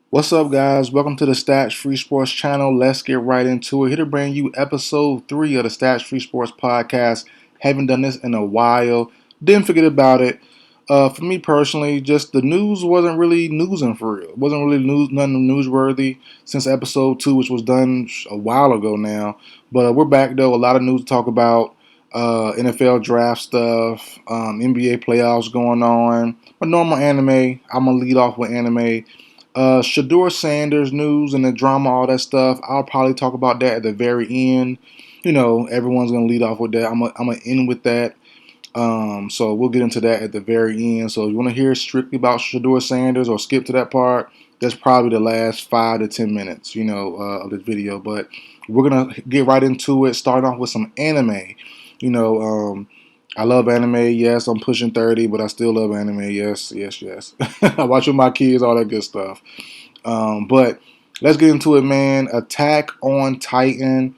What's up, guys? Welcome to the Stats Free Sports channel. Let's get right into it. Here to bring you episode 3 of the Stats Free Sports podcast. Haven't done this in a while. Didn't forget about it. For me personally, just the news wasn't really newsing for real. It wasn't really nothing newsworthy since episode 2, which was done a while ago now. But we're back though. A lot of news to talk about. NFL draft stuff, NBA playoffs going on. A normal anime. I'm gonna lead off with anime. Shedeur Sanders news and the drama, all that stuff. I'll probably talk about that at the very end. You know, everyone's gonna lead off with that. I'm gonna end with that. So we'll get into that at the very end. So if you want to hear strictly about Shedeur Sanders or skip to that part, that's probably the last 5 to 10 minutes, of the video. But we're gonna get right into it. Starting off with some anime. You know, I love anime. Yes, I'm pushing 30, but I still love anime. Yes, yes, yes. I watch with my kids, all that good stuff. But let's get into it, man. Attack on Titan,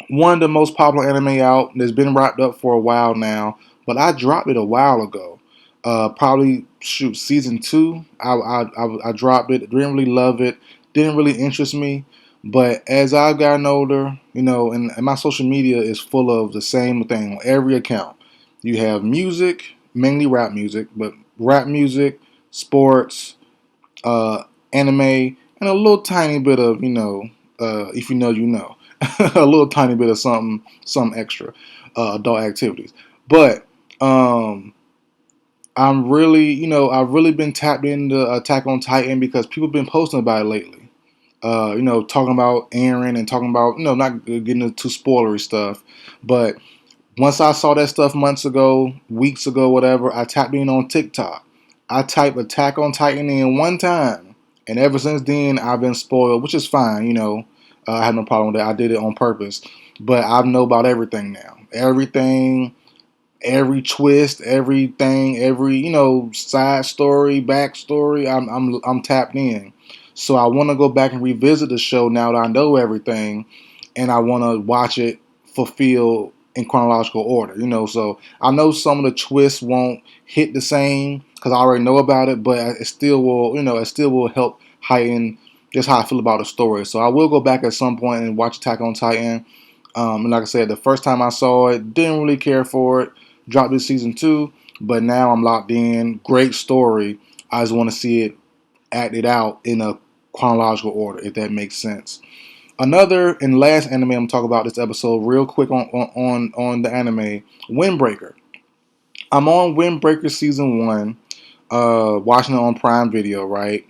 one of the most popular anime out. That's been wrapped up for a while now, but I dropped it a while ago. Probably season 2. I dropped it. Didn't really love it. Didn't really interest me. But as I've gotten older, and my social media is full of the same thing on every account. You have music, mainly rap music, but rap music, sports, uh, anime, and a little tiny bit of, if you know, you know, a little tiny bit of some extra adult activities. But I'm really, I've really been tapped into Attack on Titan because people have been posting about it lately. Talking about Aaron and talking about, not getting into spoilery stuff, but once I saw that stuff months ago, weeks ago, whatever, I tapped in on TikTok. I typed Attack on Titan in one time, and ever since then, I've been spoiled, which is fine. I have no problem with that. I did it on purpose, but I know about everything now. Everything, every twist, everything, every side story, backstory. I'm tapped in. So I want to go back and revisit the show now that I know everything, and I want to watch it fulfill in chronological order. So I know some of the twists won't hit the same because I already know about it, but it still will. It still will help heighten just how I feel about the story. So I will go back at some point and watch Attack on Titan. And like I said, the first time I saw it, didn't really care for it. Dropped it season 2, but now I'm locked in. Great story. I just want to see it acted out in a chronological order, if that makes sense. Another and last anime I'm talking about this episode, real quick on the anime, Windbreaker. I'm on Windbreaker season 1, watching it on Prime Video, right?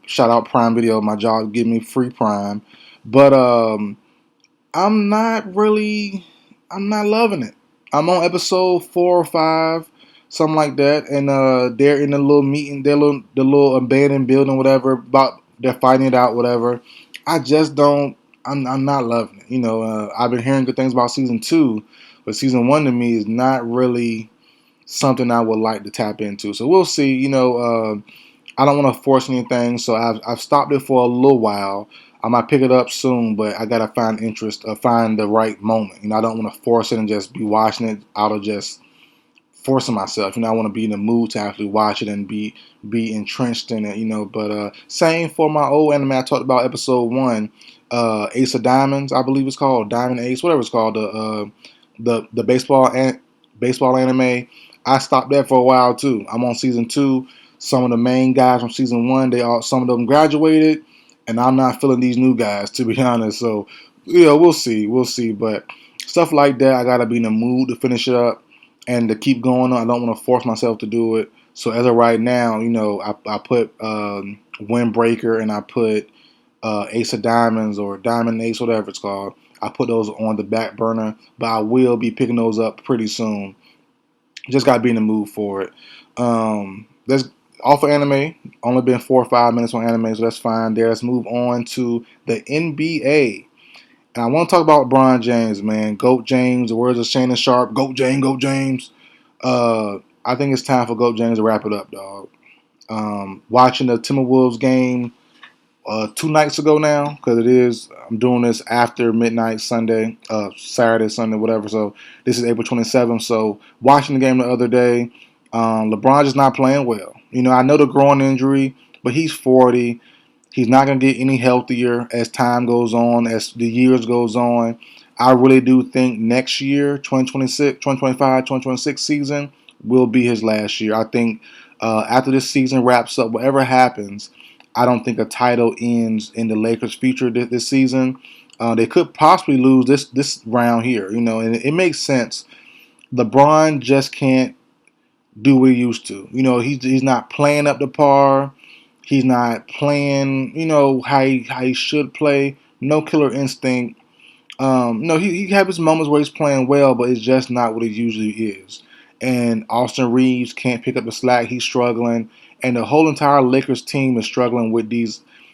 Shout out Prime Video, my job give me free Prime, but I'm not loving it. I'm on episode 4 or 5, something like that, and they're in a little meeting, the little abandoned building, whatever. About they're fighting it out, whatever. I just don't. I'm not loving it. I've been hearing good things about season 2, but season 1 to me is not really something I would like to tap into. So we'll see. I don't want to force anything, so I've stopped it for a little while. I might pick it up soon, but I gotta find interest, find the right moment. I don't want to force it and just be watching it out of just forcing myself. I want to be in the mood to actually watch it and be entrenched in it. But same for my old anime I talked about, episode 1, Ace of Diamonds, I believe it's called Diamond Ace, whatever it's called, the baseball anime. I stopped that for a while too. I'm on season 2. Some of the main guys from season 1, some of them graduated, and I'm not feeling these new guys, to be honest. So, we'll see. But stuff like that, I gotta be in the mood to finish it up and to keep going on. I don't want to force myself to do it. So as of right now, I put Windbreaker and I put Ace of Diamonds or Diamond Ace, whatever it's called. I put those on the back burner, but I will be picking those up pretty soon. Just got to be in the mood for it. That's all for anime. Only been 4 or 5 minutes on anime, so that's fine there. Let's move on to the NBA. And I want to talk about LeBron James, man. GOAT James, the words of Shannon Sharp. GOAT James, GOAT James. I think it's time for GOAT James to wrap it up, dog. Watching the Timberwolves game 2 nights ago now, because I'm doing this after midnight Sunday, Saturday, Sunday, whatever. So this is April 27th. So watching the game the other day, LeBron just not playing well. I know the groin injury, but he's 40. He's not going to get any healthier as time goes on, as the years goes on. I really do think next year, 2026, 2025, 2026 season will be his last year. I think after this season wraps up, whatever happens, I don't think a title ends in the Lakers' future this season. They could possibly lose this round here, and it makes sense. LeBron just can't do what he used to. He's not playing up to par. He's not playing, how he should play. No killer instinct. No, he have his moments where he's playing well, but it's just not what it usually is. And Austin Reeves can't pick up the slack. He's struggling, and the whole entire Lakers team is struggling with the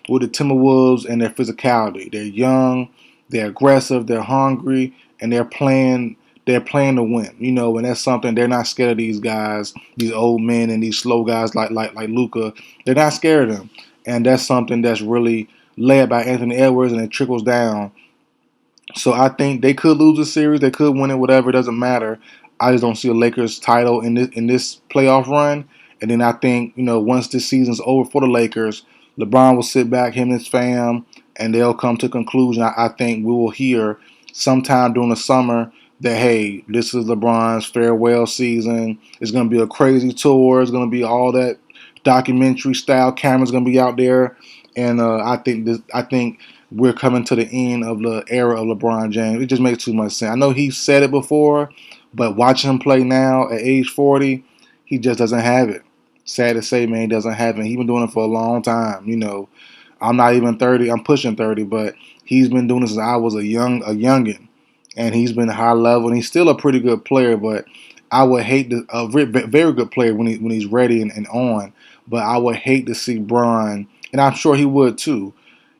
Timberwolves and their physicality. They're young, they're aggressive, they're hungry, and they're playing. They're playing to win, and that's something they're not scared of these guys, these old men and these slow guys like Luka. They're not scared of them, and that's something that's really led by Anthony Edwards, and it trickles down. So I think they could lose the series, they could win it, whatever. It doesn't matter. I just don't see a Lakers title in this playoff run. And then I think once this season's over for the Lakers, LeBron will sit back, him and his fam, and they'll come to a conclusion. I think we will hear sometime during the summer that hey, this is LeBron's farewell season. It's going to be a crazy tour. It's going to be all that documentary style cameras going to be out there, and I think we're coming to the end of the era of LeBron James. It just makes too much sense. I know he said it before, but watching him play now at age 40, he just doesn't have it. Sad to say, man, he doesn't have it. He's been doing it for a long time. I'm not even 30. I'm pushing 30, but he's been doing this since I was a youngin, and he's been high level. And he's still a pretty good player, but I would hate a very good player when he's ready and on. But I would hate to see Bron, and I'm sure he would too,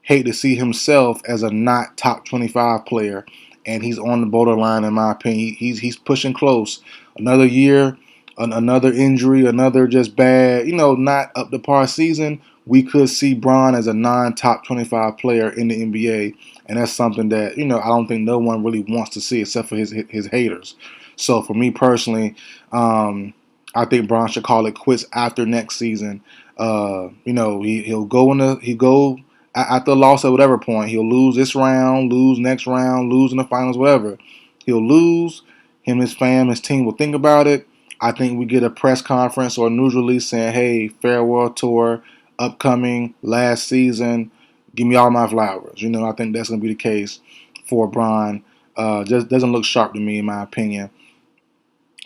hate to see himself as a not top 25 player, and he's on the borderline in my opinion. He's pushing close. Another year, another injury, another just bad, not up to par season. We could see Bron as a non-top 25 player in the NBA, and that's something that I don't think no one really wants to see except for his haters. So for me personally, I think Bron should call it quits after next season. He'll go after a loss at whatever point. He'll lose this round, lose next round, lose in the finals, whatever. He'll lose. Him, his fam, his team will think about it. I think we get a press conference or a news release saying, hey, farewell tour, upcoming, last season, give me all my flowers. I think that's going to be the case for Bron. Just doesn't look sharp to me, in my opinion.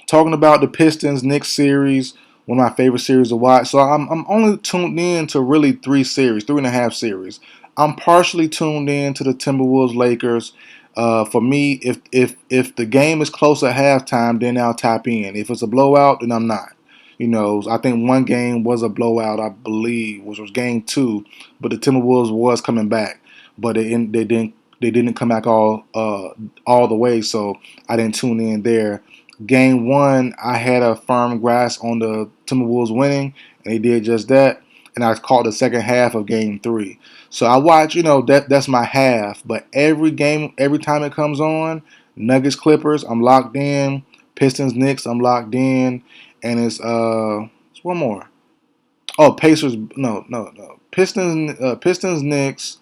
Talking about the Pistons Knicks series, one of my favorite series to watch. So I'm only tuned in to really 3.5 series. I'm partially tuned in to the Timberwolves Lakers. For me, if the game is close at halftime, then I'll tap in. If it's a blowout, then I'm not. I think one game was a blowout, I believe, which was game 2, but the Timberwolves was coming back, but they didn't come back all the way, so I didn't tune in there. Game 1, I had a firm grasp on the Timberwolves winning, and they did just that. And I caught the second half of Game 3. So I watch, that's my half. But every game, every time it comes on, Nuggets Clippers, I'm locked in. Pistons Knicks, I'm locked in. And it's one more. Oh, Pacers, no. Pistons Knicks.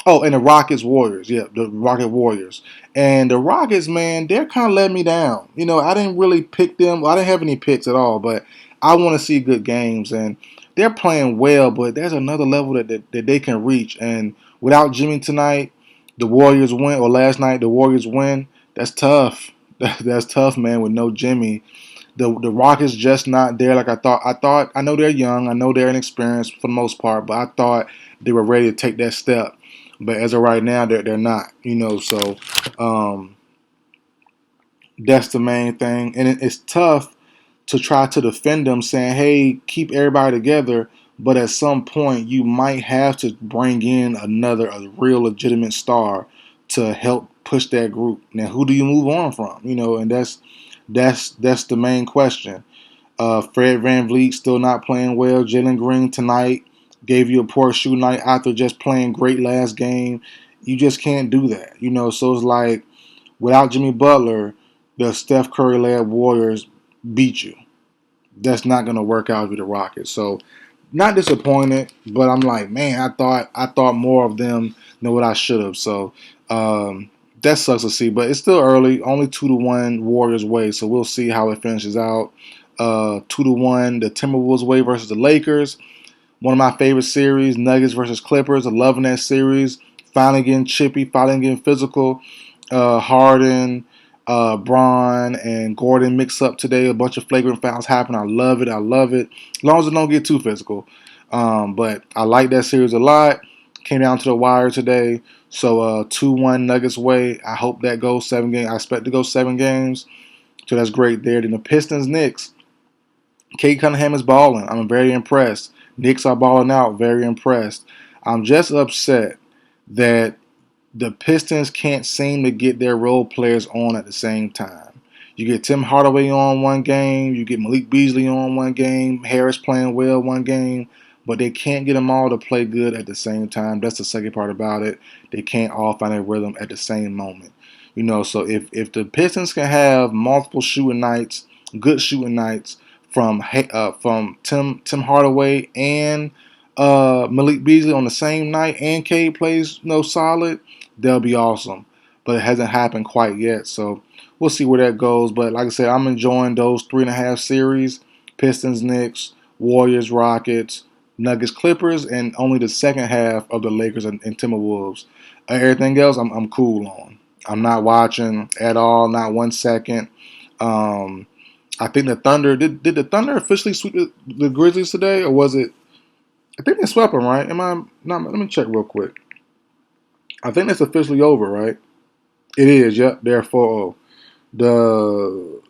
Oh, and the Rockets Warriors. Yeah, the Rocket Warriors. And the Rockets, man, they're kind of letting me down. I didn't really pick them. Well, I didn't have any picks at all, but I want to see good games. And they're playing well, but there's another level that they can reach. And without Jimmy tonight, the Warriors win, or last night, the Warriors win. That's tough. That's tough, man, with no Jimmy. The Rockets just not there like I thought. I know they're young. I know they're inexperienced for the most part, but I thought they were ready to take that step. But as of right now, they're not. So that's the main thing. And it's tough to try to defend them, saying, hey, keep everybody together. But at some point, you might have to bring in a real legitimate star to help push that group. Now, who do you move on from? And that's the main question. Fred VanVleet still not playing well. Jalen Green tonight gave you a poor shoe night after just playing great last game. You just can't do that. So it's like without Jimmy Butler, the Steph Curry-led Warriors beat you. That's not going to work out with the Rockets. So not disappointed, but I'm like, man, I thought more of them than what I should have. So that sucks to see, but it's still early. Only 2-1 Warriors way, so we'll see how it finishes out. 2-1 the Timberwolves way versus the Lakers. One of my favorite series, Nuggets versus Clippers. I'm loving that series. Finally getting chippy, finally getting physical. Harden, Braun, and Gordon mix up today. A bunch of flagrant fouls happen. I love it. I love it. As long as it don't get too physical. But I like that series a lot. Came down to the wire today. So 2-1 Nuggets way. I hope that goes 7 games. I expect to go 7 games. So that's great there. Then the Pistons Knicks. Kate Cunningham is balling. I'm very impressed. Knicks are balling out. Very impressed. I'm just upset that the Pistons can't seem to get their role players on at the same time. You get Tim Hardaway on one game, you get Malik Beasley on one game, Harris playing well one game, but they can't get them all to play good at the same time. That's the second part about it. They can't all find their rhythm at the same moment. So if the Pistons can have multiple shooting nights, good shooting nights from Tim Hardaway and Malik Beasley on the same night, and Cade plays solid, they'll be awesome. But it hasn't happened quite yet, so we'll see where that goes. But like I said, I'm enjoying those 3.5 series: Pistons, Knicks, Warriors, Rockets, Nuggets, Clippers, and only the second half of the Lakers and Timberwolves. Everything else, I'm cool on. I'm not watching at all, not 1 second. I think the Thunder did the Thunder officially sweep the Grizzlies today, or was it? I think they swept them, right? Am I not? Let me check real quick. I think that's officially over, right? It is. Yep, they're 4-0. The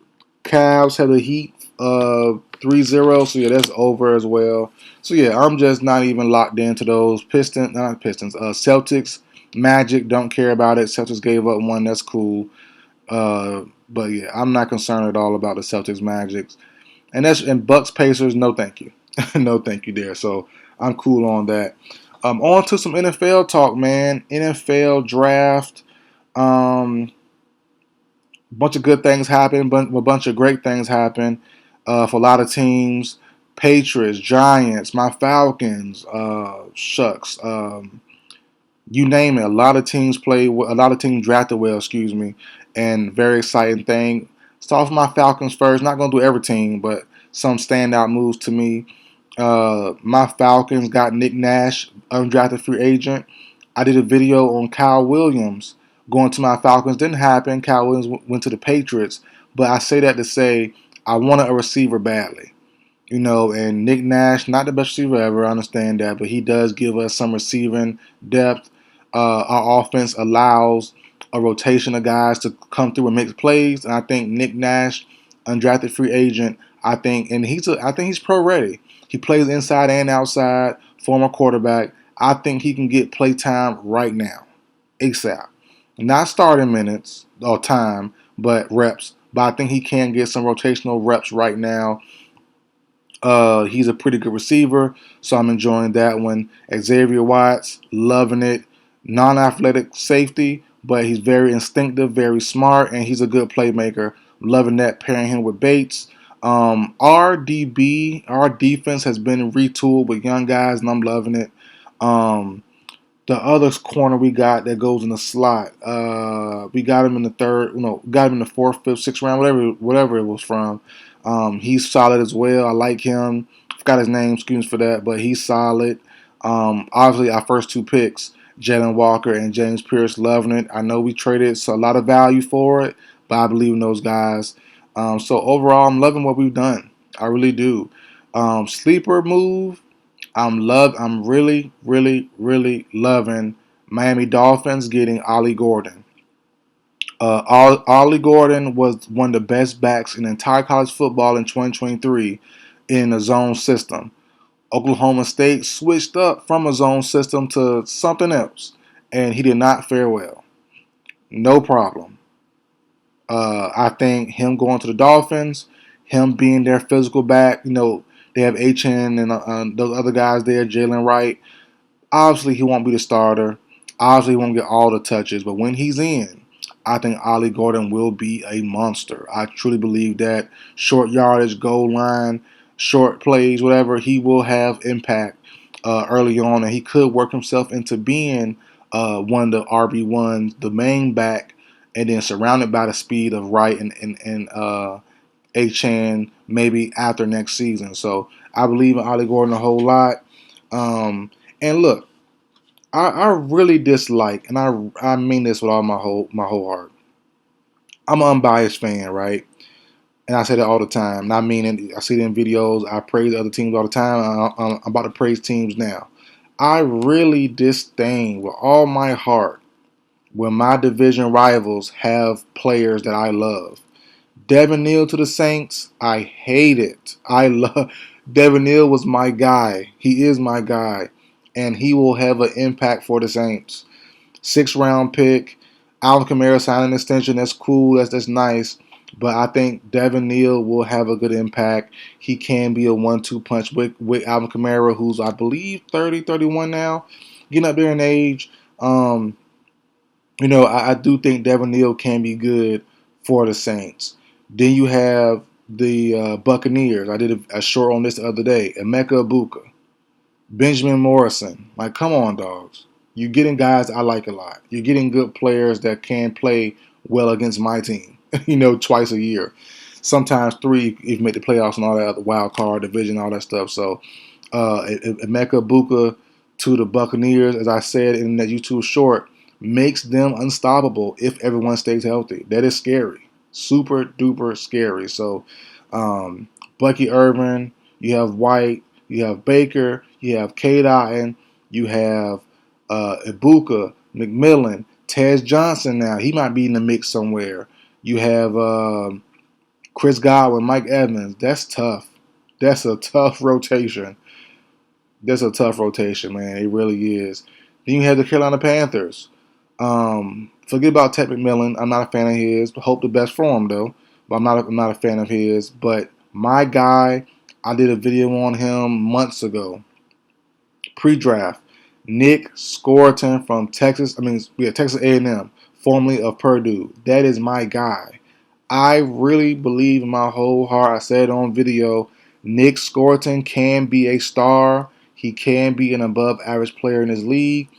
Cavs had the Heat 3-0, so yeah, that's over as well. So yeah, I'm just not even locked into those not Pistons. Celtics, Magic, don't care about it. Celtics gave up one, that's cool. But yeah, I'm not concerned at all about the Celtics, Magic, and Bucks, Pacers. No, thank you, no, thank you there. So I'm cool on that. On to some NFL talk, man. NFL draft. Bunch of good things happen, but a bunch of great things happen for a lot of teams. Patriots, Giants, my Falcons, shucks. You name it. A lot of teams play. A lot of teams drafted well. Excuse me, and very exciting thing. Start with my Falcons first. Not gonna do every team, but some standout moves to me. My Falcons got Nick Nash, undrafted free agent. I did a video on Kyle Williams going to my Falcons. Didn't happen. Kyle Williams went to the Patriots. But I say that to say I wanted a receiver badly. And Nick Nash, not the best receiver ever, I understand that, but he does give us some receiving depth. Our offense allows a rotation of guys to come through and make plays, and I think Nick Nash, undrafted free agent, I think he's pro ready. He plays inside and outside, former quarterback. I think he can get play time right now, ASAP. Not starting minutes or time, but reps. But I think he can get some rotational reps right now. He's a pretty good receiver, so I'm enjoying that one. Xavier Watts, loving it. Non-athletic safety, but he's very instinctive, very smart, and he's a good playmaker. Loving that, pairing him with Bates. Our defense has been retooled with young guys, and I'm loving it. The other corner we got that goes in the slot, we got him in the third, got him in the fourth, fifth, sixth round, whatever it was from. He's solid as well. I like him. Forgot his name, excuse me for that, but he's solid. Obviously, our first two picks, Jalen Walker and James Pierce, loving it. I know we traded a lot of value for it, but I believe in those guys. So overall, I'm loving what we've done. I really do. Sleeper move. I'm really, really, really loving Miami Dolphins getting Ollie Gordon. Ollie Gordon was one of the best backs in entire college football in 2023 in a zone system. Oklahoma State switched up from a zone system to something else, and he did not fare well. No problem. I think him going to the Dolphins, him being their physical back, they have HN and those other guys there, Jalen Wright. Obviously, he won't be the starter. Obviously, he won't get all the touches. But when he's in, I think Ollie Gordon will be a monster. I truly believe that. Short yardage, goal line, short plays, whatever, he will have impact early on, and he could work himself into being one of the RB1s, the main back, and then surrounded by the speed of Wright and Achan maybe after next season. So I believe in Ollie Gordon a whole lot. And look, I really dislike, and I mean this with all my whole heart. I'm an unbiased fan, right? And I say that all the time. And I mean it. I see it in videos. I praise other teams all the time. I'm about to praise teams now. I really disdain with all my heart when my division rivals have players that I love. Devin Neal to the Saints, I hate it. I love Devin Neal was my guy. He is my guy, and he will have an impact for the Saints. 6th round pick. Alvin Kamara signed an extension. That's cool. That's nice. But I think Devin Neal will have a good impact. He can be a 1-2 punch with Alvin Kamara, who's, I believe, 30, 31 now. Getting up there in age. I do think Devin Neal can be good for the Saints. Then you have the Buccaneers. I did a short on this the other day. Emeka Ibuka. Benjamin Morrison. Like, come on, dogs. You're getting guys I like a lot. You're getting good players that can play well against my team, twice a year. Sometimes three if you make the playoffs and all that, the wild card, division, all that stuff. So, Emeka Ibuka to the Buccaneers, as I said in that YouTube short, makes them unstoppable if everyone stays healthy. That is scary. Super duper scary. So, Bucky Irvin, you have White, you have Baker, you have Cade Otton, you have Ibuka, McMillan, Tez Johnson now. He might be in the mix somewhere. You have Chris Godwin, Mike Evans. That's tough. That's a tough rotation. That's a tough rotation, man. It really is. Then you have the Carolina Panthers. Forget about Ted McMillan. I'm not a fan of his. Hope the best for him, though. But I'm not a fan of his. But my guy, I did a video on him months ago. Pre-draft. Nick Scoreton from Texas. Texas A&M, formerly of Purdue. That is my guy. I really believe in my whole heart. I said on video, Nick Scoreton can be a star. He can be an above average player in his league,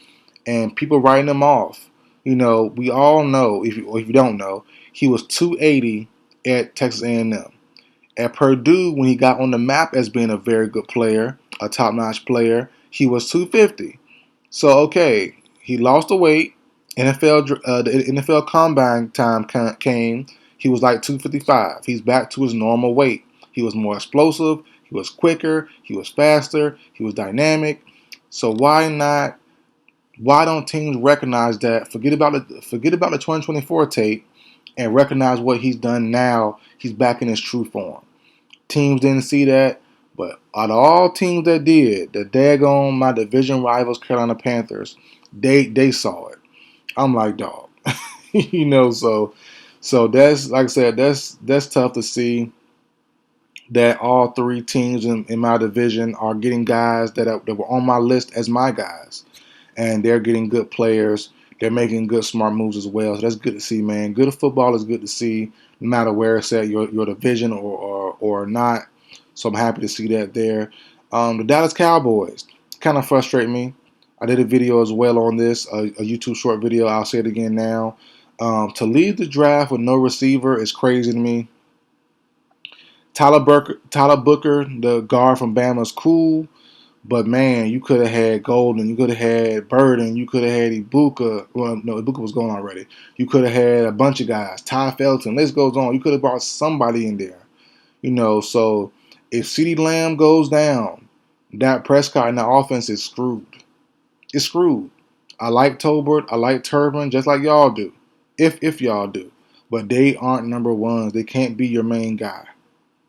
and people writing him off. We all know, if you don't know, he was 280 at Texas A&M. At Purdue, when he got on the map as being a very good player, a top-notch player, he was 250. So, okay, he lost the weight. The NFL Combine time came. He was like 255. He's back to his normal weight. He was more explosive. He was quicker. He was faster. He was dynamic. So why not? Why don't teams recognize that? Forget about the 2024 tape and recognize what he's done now. He's back in his true form. Teams didn't see that, but out of all teams that did, the daggone my division rivals Carolina Panthers, they saw it. I'm like, dog, so that's, like I said, that's tough to see that all three teams in my division are getting guys that were on my list as my guys, and they're getting good players. They're making good, smart moves as well. So that's good to see, man. Good football is good to see, no matter where it's at, your division or not. So I'm happy to see that there. The Dallas Cowboys kind of frustrate me. I did a video as well on this, a YouTube short video. I'll say it again now. To leave the draft with no receiver is crazy to me. Tyler Booker, the guard from Bama, is cool. But, man, you could have had Golden. You could have had Burden. You could have had Ibuka. Well, no, Ibuka was gone already. You could have had a bunch of guys. Ty Felton. List goes on. You could have brought somebody in there. So if CeeDee Lamb goes down, Dak Prescott and the offense is screwed. It's screwed. I like Tolbert. I like Turbin, just like y'all do. If y'all do. But they aren't number ones. They can't be your main guy.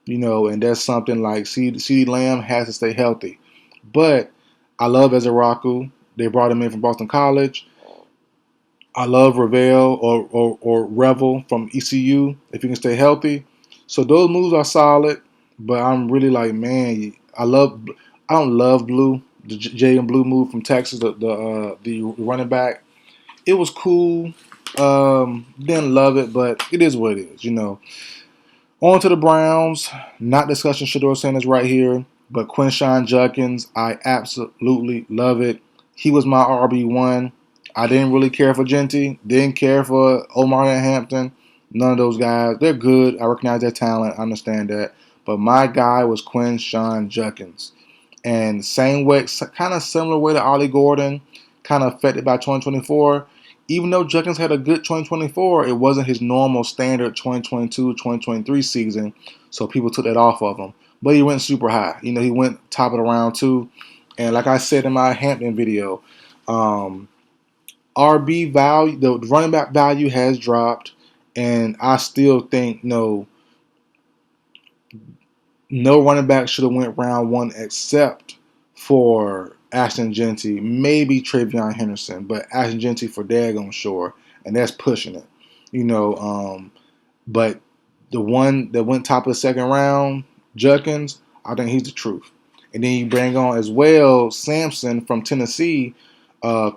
And that's something like CeeDee Lamb has to stay healthy. But I love Ezeraku. They brought him in from Boston College. I love Ravel or Revel from ECU if he can stay healthy. So those moves are solid. But I'm really like, man, I don't love Blue, the Jay and Blue move from Texas, the running back. It was cool. Didn't love it, but it is what it is. On to the Browns. Not discussing Shedeur Sanders right here, but Quinshon Judkins, I absolutely love it. He was my RB1. I didn't really care for Genty. Didn't care for Omar and Hampton. None of those guys. They're good. I recognize their talent. I understand that. But my guy was Quinshon Judkins. And same way, kind of similar way to Ollie Gordon, kind of affected by 2024. Even though Judkins had a good 2024, it wasn't his normal standard 2022-2023 season, so people took that off of him. But he went super high. He went top of the round too. And like I said in my Hampton video, um, RB value, the running back value has dropped, and I still think no running back should have went round one except for Ashton Genty, maybe Travion Henderson, but Ashton Genty for daggone sure, and that's pushing it. You know, but the one that went top of the second round, Judkins, I think he's the truth. And then you bring on as well Sampson from Tennessee,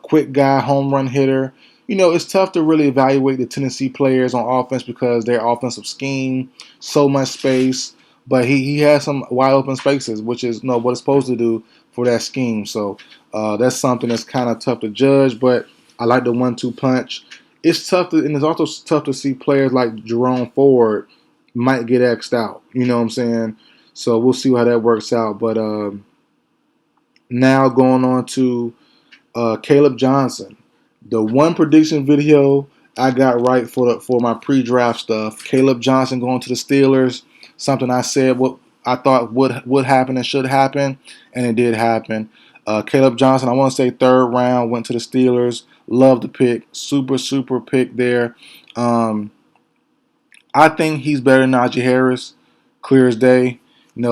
quick guy, home run hitter. It's tough to really evaluate the Tennessee players on offense because their offensive scheme, so much space, but he has some wide open spaces, which is what it's supposed to do for that scheme. So that's something that's kind of tough to judge, but I like the 1-2 punch. It's tough and it's also tough to see players like Jerome Ford might get X'd out. You know what I'm saying? So we'll see how that works out. But now going on to Caleb Johnson. The one prediction video I got right for my pre-draft stuff. Caleb Johnson going to the Steelers. Something I said what I thought would happen and should happen, and it did happen. Caleb Johnson, I want to say third round, went to the Steelers. Love the pick. Super pick there. I think he's better than Najee Harris. Clear as day.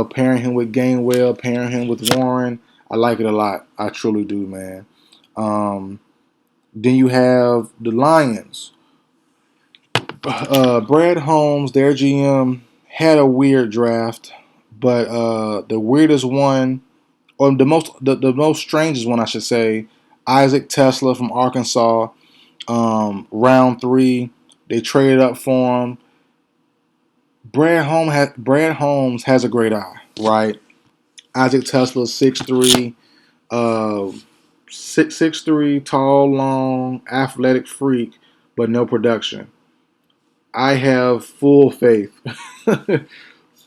Pairing him with Gainwell, pairing him with Warren. I like it a lot. I truly do, man. Then you have the Lions. Brad Holmes, their GM, had a weird draft, but the weirdest one, or the most strangest one, I should say, Isaac Tesla from Arkansas, round 3. They traded up for him. Brad Holmes has a great eye, right? Isaac Tesla, 6'3", 6'3", tall, long, athletic freak, but no production. I have full faith,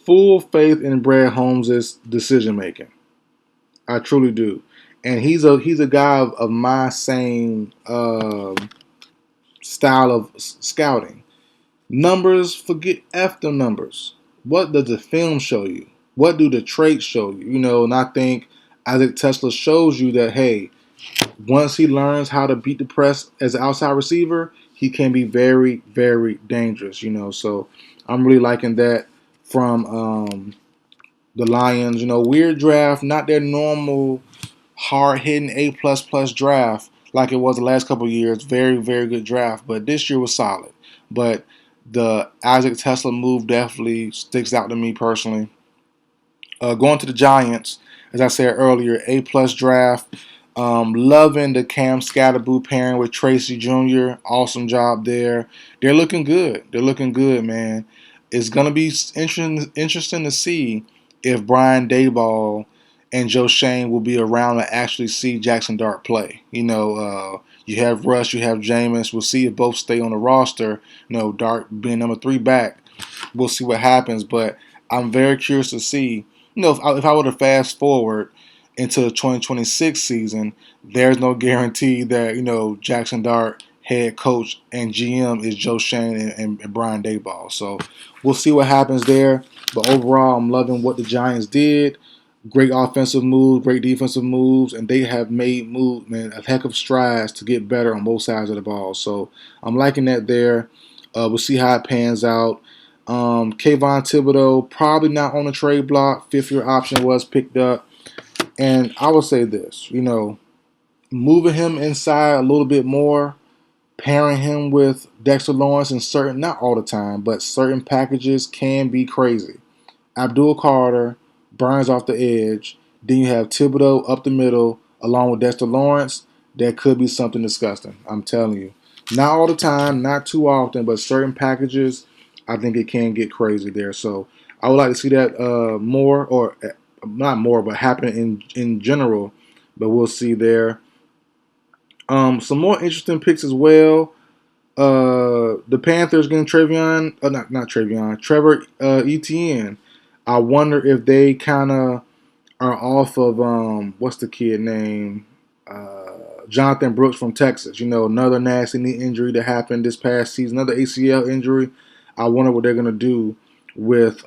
full faith in Brad Holmes' decision making. I truly do, and he's a guy of my same style of scouting. Numbers, forget F them numbers. What does the film show you? What do the traits show you? And I think Isaac Tesla shows you that, hey, once he learns how to beat the press as an outside receiver, he can be very, very dangerous. So I'm really liking that from the Lions. Weird draft, not their normal hard-hitting A++ draft like it was the last couple of years. Very, very good draft, but this year was solid. But the Isaac Tesla move definitely sticks out to me personally. Going to the Giants, as I said earlier, A+ draft. Loving the Cam Scatterboo pairing with Tracy Jr. Awesome job there. They're looking good. They're looking good, man. It's going to be interesting to see if Brian Daboll and Joe Shane will be around to actually see Jackson Dart play. You have Russ, you have Jameis. We'll see if both stay on the roster. Dart being number 3 back. We'll see what happens, but I'm very curious to see. If I were to fast forward into the 2026 season, there's no guarantee that, Jackson Dart, head coach and GM, is Joe Shane and Brian Daboll. So we'll see what happens there. But overall, I'm loving what the Giants did. Great offensive moves, great defensive moves, and they have made a heck of strides to get better on both sides of the ball. So I'm liking that there. We'll see how it pans out. Kayvon Thibodeau, probably not on the trade block. 5th-year option was picked up. And I will say this, moving him inside a little bit more, pairing him with Dexter Lawrence in certain, not all the time, but certain packages can be crazy. Abdul Carter burns off the edge. Then you have Thibodeau up the middle along with Dexter Lawrence. That could be something disgusting. I'm telling you. Not all the time, not too often, but certain packages, I think it can get crazy there. So I would like to see that more, or not more, but happen in general. But we'll see there. Some more interesting picks as well. The Panthers getting Trevion, not Trevion, Trevor Etienne. I wonder if they kind of are off of what's the kid name? Jonathan Brooks from Texas. You know, another nasty knee injury that happened this past season, another ACL injury. I wonder what they're gonna do with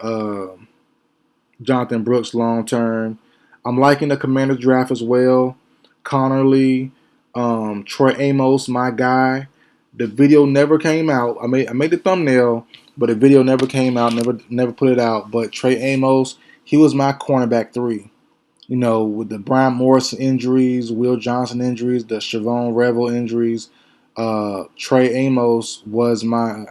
Jonathan Brooks long term. I'm liking the Commanders draft as well. Connerly, Troy Amos, my guy. The video never came out. I made the thumbnail, but the video never came out. Never put it out. But Trey Amos, he was my cornerback 3. You know, with the Brian Morrison injuries, Will Johnson injuries, the Siobhan Revel injuries, Trey Amos was my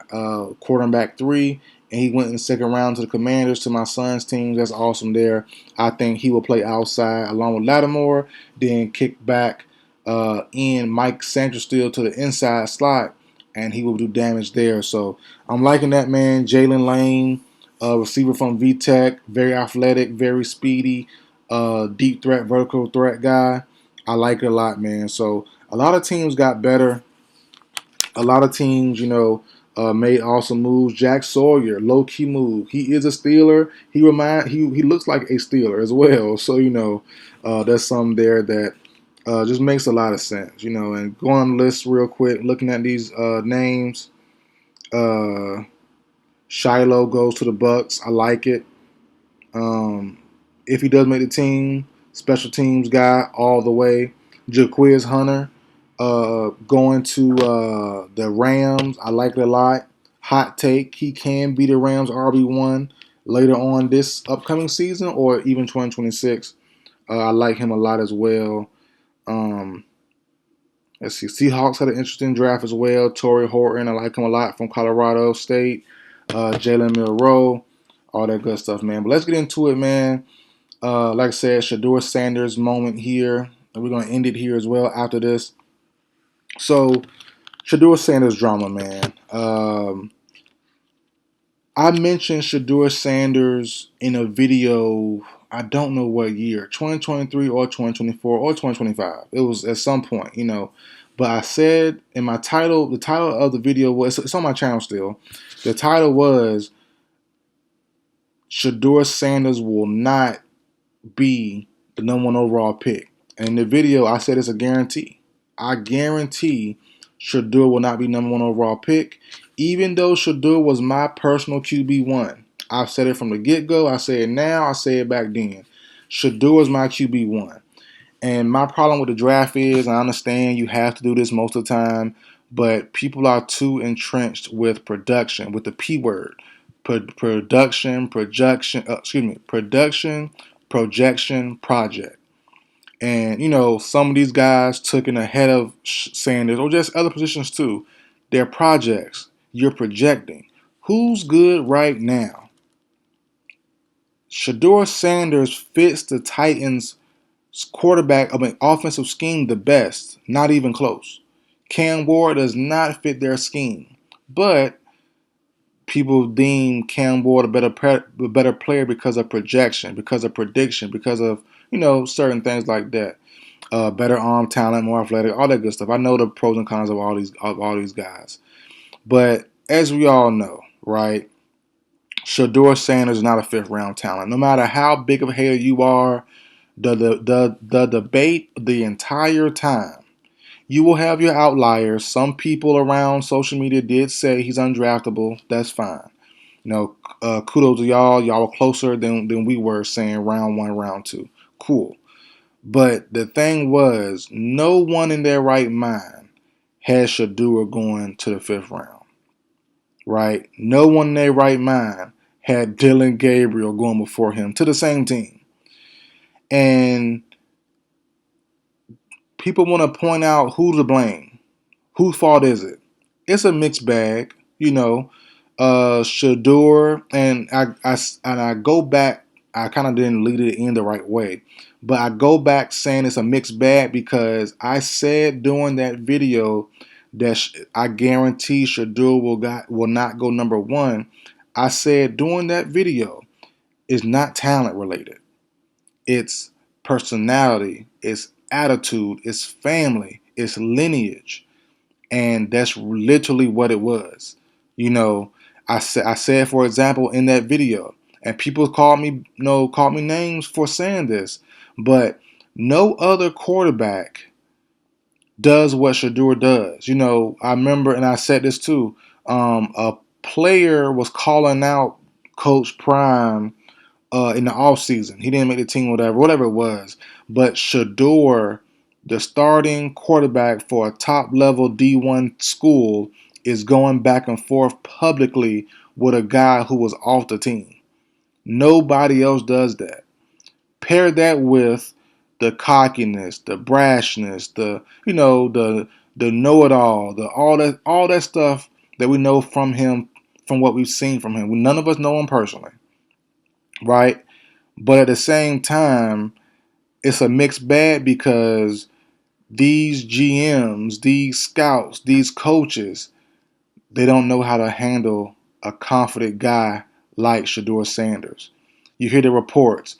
quarterback 3, and he went in the second round to the Commanders, to my son's team. That's awesome there. I think he will play outside along with Lattimore, then kick back in Mike Sandersteele to the inside slot, and he will do damage there. So I'm liking that, man. Jalen Lane, receiver from VTech, very athletic, very speedy, deep threat, vertical threat guy. I like it a lot, man. So a lot of teams got better. A lot of teams, made awesome moves. Jack Sawyer, low key move. He is a Steeler. He looks like a Steeler as well. So there's some there that just makes a lot of sense. And going on the list real quick, looking at these names. Shiloh goes to the Bucks. I like it. If he does make the team, special teams guy all the way. Jaquiz Hunter going to the Rams. I like it a lot. Hot take, he can be the Rams RB1 later on this upcoming season or even 2026. I like him a lot as well. Let's see. Seahawks had an interesting draft as well. Torrey Horton, I like him a lot from Colorado State. Jalen Milroe, all that good stuff, man. But let's get into it, man. Like I said, Shedeur Sanders moment here. And we're going to end it here as well after this. So, Shedeur Sanders drama, man. I mentioned Shedeur Sanders in a video, I don't know what year, 2023 or 2024 or 2025. It was at some point, But I said in my title, the title of the video was, it's on my channel still. The title was, Shedeur Sanders will not be the number 1 overall pick. And in the video, I said it's a guarantee. I guarantee Shedeur will not be number 1 overall pick, even though Shedeur was my personal QB1. I've said it from the get-go. I say it now. I say it back then. Shedeur is my QB1. And my problem with the draft is, I understand you have to do this most of the time, but people are too entrenched with production, with the P word. Production, projection, project. And, some of these guys took in ahead of Sanders, or just other positions too. They're projects. You're projecting. Who's good right now? Shedeur Sanders fits the Titans' offensive scheme the best. Not even close. Cam Ward does not fit their scheme. But people deem Cam Ward a better player because of projection, because of prediction, because of, certain things like that. Better arm talent, more athletic, all that good stuff. I know the pros and cons of all these guys. But as we all know, right, Shedeur Sanders is not a 5th round talent. No matter how big of a hater you are, the debate the entire time. You will have your outliers. Some people around social media did say he's undraftable. That's fine. Kudos to y'all. Y'all were closer than we were saying round 1, round 2. Cool. But the thing was, no one in their right mind had Shedeur going to the 5th round. Right? No one in their right mind had Dylan Gabriel going before him to the same team. And people want to point out who's to blame. Whose fault is it? It's a mixed bag, Shedeur, and I go back. I kind of didn't lead it in the right way, but I go back saying it's a mixed bag because I said during that video that I guarantee Shedeur will not go number 1. I said during that video, it's not talent related. It's personality, it's attitude, it's family, it's lineage. And that's literally what it was. You know, I said for example in that video, and people called me names for saying this, but no other quarterback does what Shedeur does. I remember, and I said this too. A player was calling out Coach Prime in the off season. He didn't make the team, whatever it was. But Shedeur, the starting quarterback for a top level D1 school, is going back and forth publicly with a guy who was off the team. Nobody else does that. Pair that with the cockiness, the brashness, the know-it-all, the all that stuff that we know from him, from what we've seen from him. None of us know him personally, right? But at the same time, it's a mixed bag because these GMs, these scouts, these coaches, they don't know how to handle a confident guy like Shedeur Sanders. You hear the reports.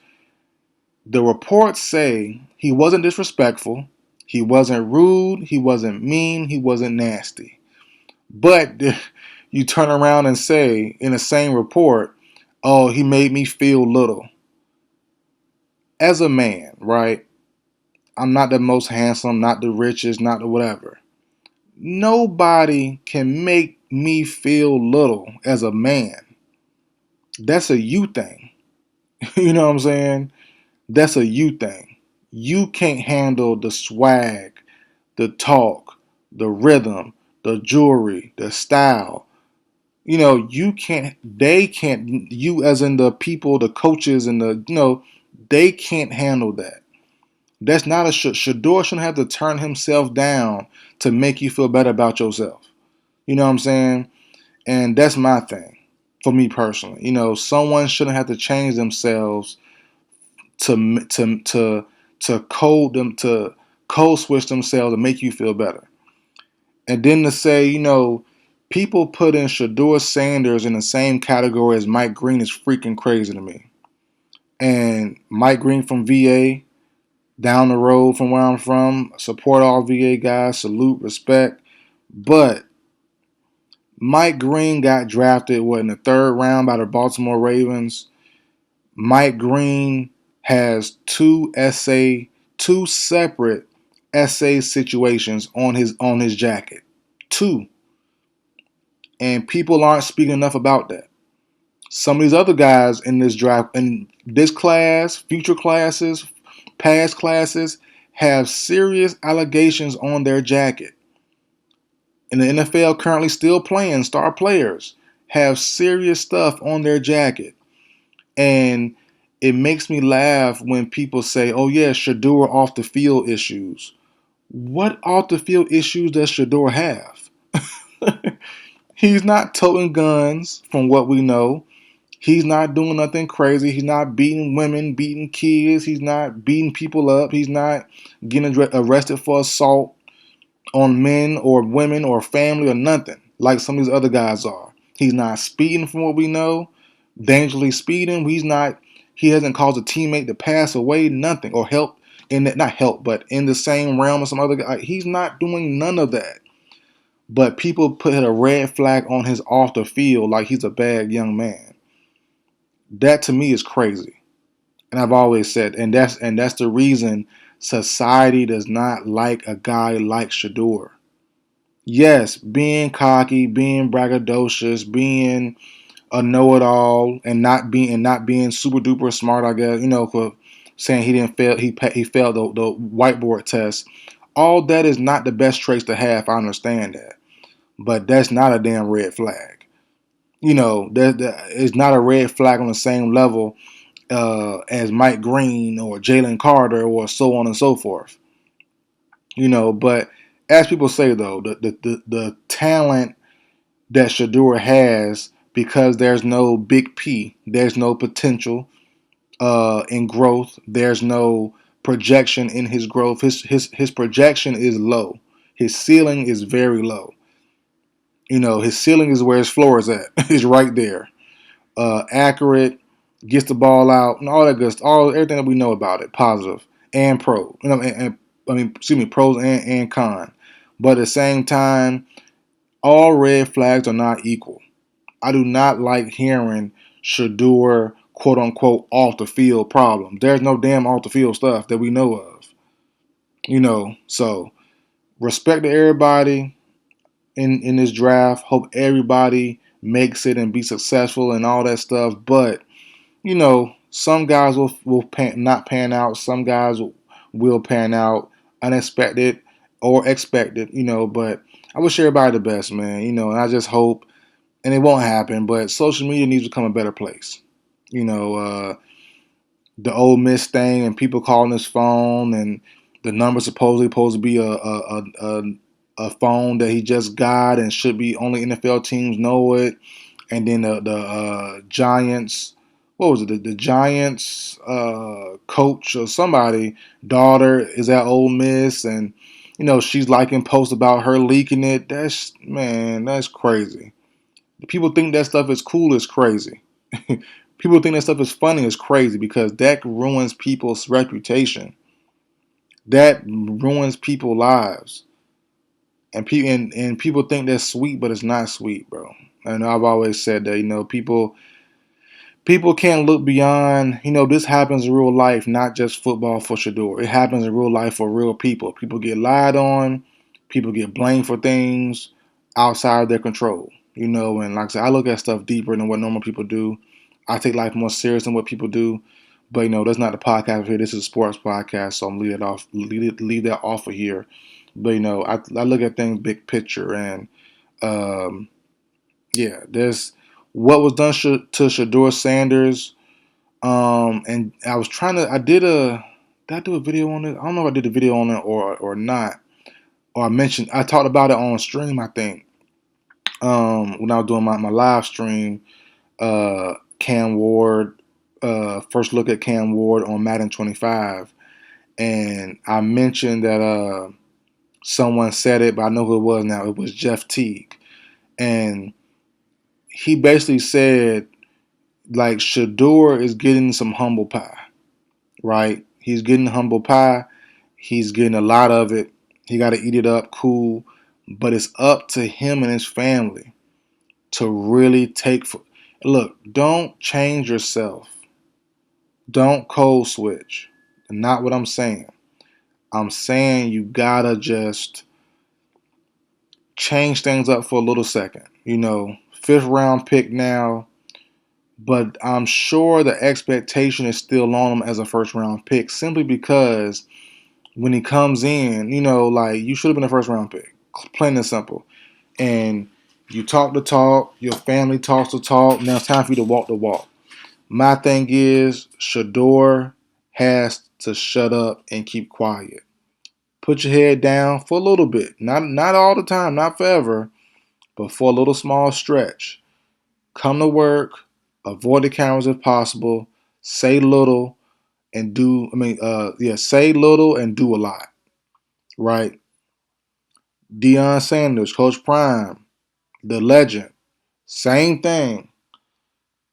The reports say he wasn't disrespectful, he wasn't rude, he wasn't mean, he wasn't nasty. But you turn around and say in the same report, oh, he made me feel little. As a man, right? I'm not the most handsome, not the richest, not the whatever. Nobody can make me feel little as a man. That's a you thing. You know what I'm saying? That's a you thing. You can't handle the swag, the talk, the rhythm, the jewelry, the style. You can't, they can't, you as in the people, the coaches, and they can't handle that. That's not a Shedeur shouldn't have to turn himself down to make you feel better about yourself. You know what I'm saying? And that's my thing for me personally. Someone shouldn't have to change themselves to code switch themselves to make you feel better. And then to say, people putting Shedeur Sanders in the same category as Mike Green is freaking crazy to me. And Mike Green from VA, down the road from where I'm from, support all VA guys, salute, respect. But Mike Green got drafted, in the third round by the Baltimore Ravens. Mike Green has two separate essay situations on his jacket. Two. And people aren't speaking enough about that. Some of these other guys in this draft, in this class, future classes, past classes, have serious allegations on their jacket. In the NFL currently still playing, star players have serious stuff on their jacket. And it makes me laugh when people say, oh yeah, Shedeur off the field issues. What off the field issues does Shedeur have? He's not toting guns from what we know. He's not doing nothing crazy. He's not beating women, beating kids. He's not beating people up. He's not getting arrested for assault on men or women or family or nothing like some of these other guys are. He's not speeding from what we know, dangerously speeding. He hasn't caused a teammate to pass away, nothing, or help in that, not help, but in the same realm as some other guy. He's not doing none of that. But people put a red flag on his off the field like he's a bad young man. That to me is crazy. And I've always said, and that's the reason society does not like a guy like Shedeur. Yes, being cocky, being braggadocious, being a know-it-all, and not being super duper smart, I guess. For saying he didn't fail, he failed the whiteboard test. All that is not the best traits to have. I understand that, but that's not a damn red flag. That is not a red flag on the same level as Mike Green or Jalen Carter or so on and so forth. But as people say though, the talent that Shedeur has, because there's no big P, there's no potential in growth, there's no projection in his growth. His projection is low. His ceiling is very low. His ceiling is where his floor is at. It's right there. accurate, gets the ball out, and all that good stuff, all everything that we know about it, positive and pro. Excuse me, pros and con. But at the same time, all red flags are not equal. I do not like hearing Shedeur quote unquote off the field problem. There's no damn off the field stuff that we know of. So respect to everybody in this draft. Hope everybody makes it and be successful and all that stuff. But some guys will not pan out. Some guys will pan out unexpected or expected. But I wish everybody the best, man. And I just hope, and it won't happen. But social media needs to become a better place. The Ole Miss thing and people calling his phone and the number supposed to be a phone that he just got and should be only NFL teams know it. And then the Giants, what was it? The Giants coach or somebody daughter is at Ole Miss, and she's liking posts about her leaking it. That's crazy. People think that stuff is cool. Is crazy. People think that stuff is funny. Is crazy because that ruins people's reputation. That ruins people's lives. And people think that's sweet, but it's not sweet, bro. And I've always said that, people can't look beyond, this happens in real life, not just football for Shedeur. It happens in real life for real people. People get lied on, people get blamed for things outside of their control. And like I said, I look at stuff deeper than what normal people do. I take life more serious than what people do. But that's not the podcast here. This is a sports podcast, so I'm leave that off of here. But I look at things big picture, and there's what was done to Shedeur Sanders. And I was trying to. Did I do a video on it? I don't know if I did a video on it or not. Or I talked about it on stream, I think. When I was doing my live stream, Cam Ward, first look at Cam Ward on Madden 25, and I mentioned that someone said it, but I know who it was now. It was Jeff Teague, and he basically said, like, Shedeur is getting some humble pie, right? He's getting humble pie. He's getting a lot of it. He got to eat it up, cool. But it's up to him and his family to really look, don't change yourself. Don't code switch. Not what I'm saying. I'm saying you gotta just change things up for a little second. Fifth round pick now, but I'm sure the expectation is still on him as a first round pick simply because when he comes in, like, you should have been a first round pick. Plain and simple. And you talk the talk, your family talks the talk. Now it's time for you to walk the walk. My thing is, Shedeur has to shut up and keep quiet. Put your head down for a little bit. Not all the time, not forever, but for a little small stretch. Come to work, avoid the cameras if possible, say little and do, say little and do a lot, right? Deion Sanders, Coach Prime, the legend, same thing.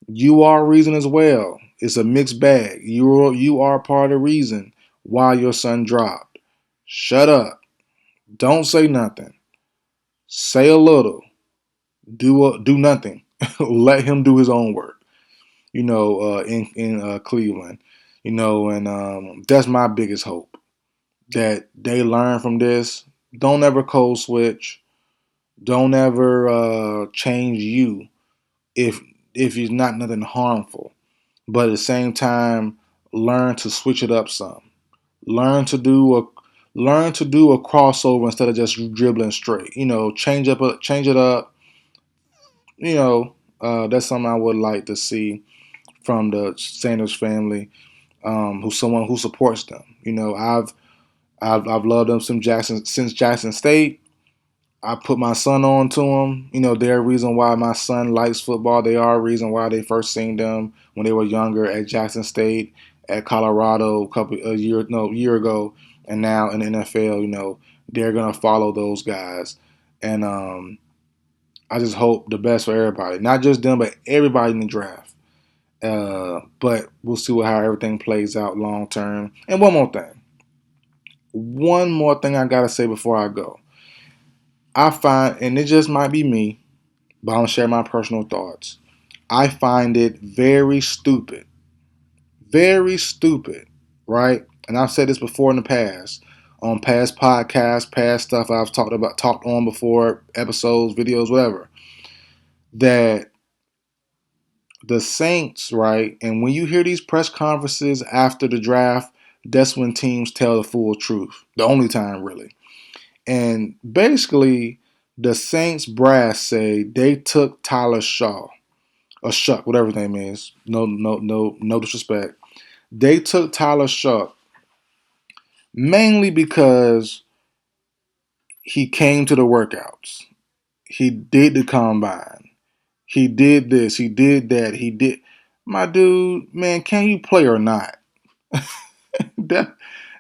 You are a reason as well. It's a mixed bag. You are part of the reason why your son dropped. Shut up. Don't say nothing. Say a little. Do nothing. Let him do his own work. In Cleveland. And that's my biggest hope, that they learn from this. Don't ever code switch. Don't ever change you if it's not nothing harmful. But at the same time, learn to switch it up some. Learn to do a crossover instead of just dribbling straight. Change it up. That's something I would like to see from the Sanders family, who's someone who supports them. I've loved them since Jackson State. I put my son on to them. They're a reason why my son likes football. They are a reason why they first seen them when they were younger at Jackson State, at Colorado a year ago, and now in the NFL. They're gonna follow those guys, and I just hope the best for everybody, not just them, but everybody in the draft. But we'll see how everything plays out long term. And one more thing I gotta say before I go. I find, and it just might be me, but I'm gonna share my personal thoughts. I find it very stupid, right? And I've said this before in the past, on past podcasts, past stuff I've talked on before, episodes, videos, whatever, that the Saints, right? And when you hear these press conferences after the draft, that's when teams tell the full truth. The only time, really. And basically, the Saints brass say they took Tyler Shaw, or Shuck, whatever his name is. No disrespect. They took Tyler Shuck mainly because he came to the workouts. He did the combine. He did this. He did that. He did. My dude, man, can you play or not? that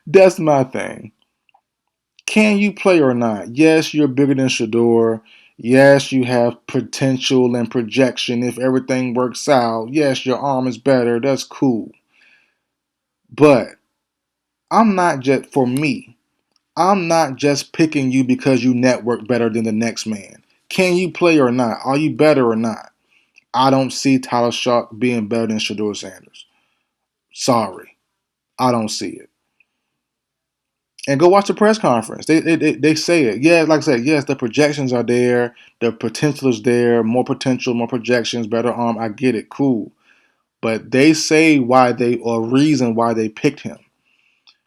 that's my thing. Can you play or not? Yes, you're bigger than Shedeur. Yes, you have potential and projection if everything works out. Yes, your arm is better. That's cool. But I'm not just for me. I'm not just picking you because you network better than the next man. Can you play or not? Are you better or not? I don't see Tyler Shark being better than Shedeur Sanders. Sorry. I don't see it. And go watch the press conference. They say it. Yeah, like I said, yes, the projections are there. The potential is there. More potential, more projections, better arm. I get it. Cool. But they say or reason why they picked him.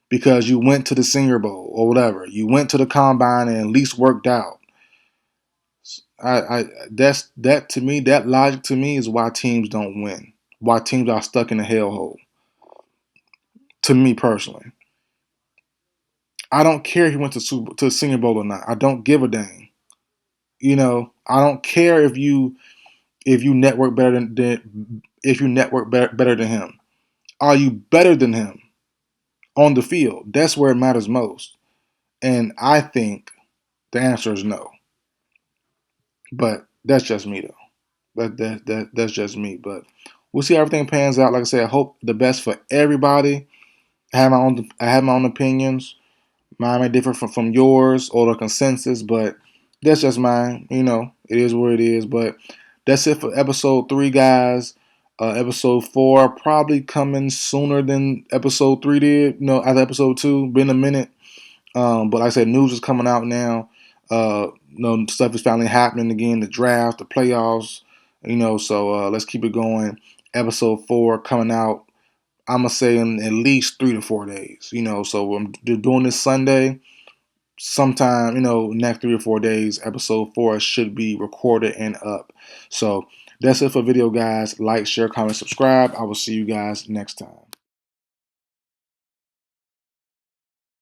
Because you went to the Senior Bowl or whatever. You went to the combine and at least worked out. That to me, that logic to me is why teams don't win. Why teams are stuck in a hellhole. To me personally. I don't care if he went to the Senior Bowl or not. I don't give a dang. I don't care if you network better than if you network better than him. Are you better than him on the field? That's where it matters most. And I think the answer is no. But that's just me though. That's just me. But we'll see how everything pans out. Like I said, I hope the best for everybody. I have my own opinions. Mine may differ from yours or the consensus, but that's just mine. It is what it is. But that's it for episode 3, guys. Episode 4 probably coming sooner than episode 3 did. As episode 2, been a minute. But like I said, news is coming out now. Stuff is finally happening again. The draft, the playoffs. So let's keep it going. Episode 4 coming out. I'm gonna say in at least 3 to 4 days. So I'm doing this Sunday. Sometime, next 3 or 4 days, episode 4 should be recorded and up. So that's it for video, guys. Like, share, comment, subscribe. I will see you guys next time.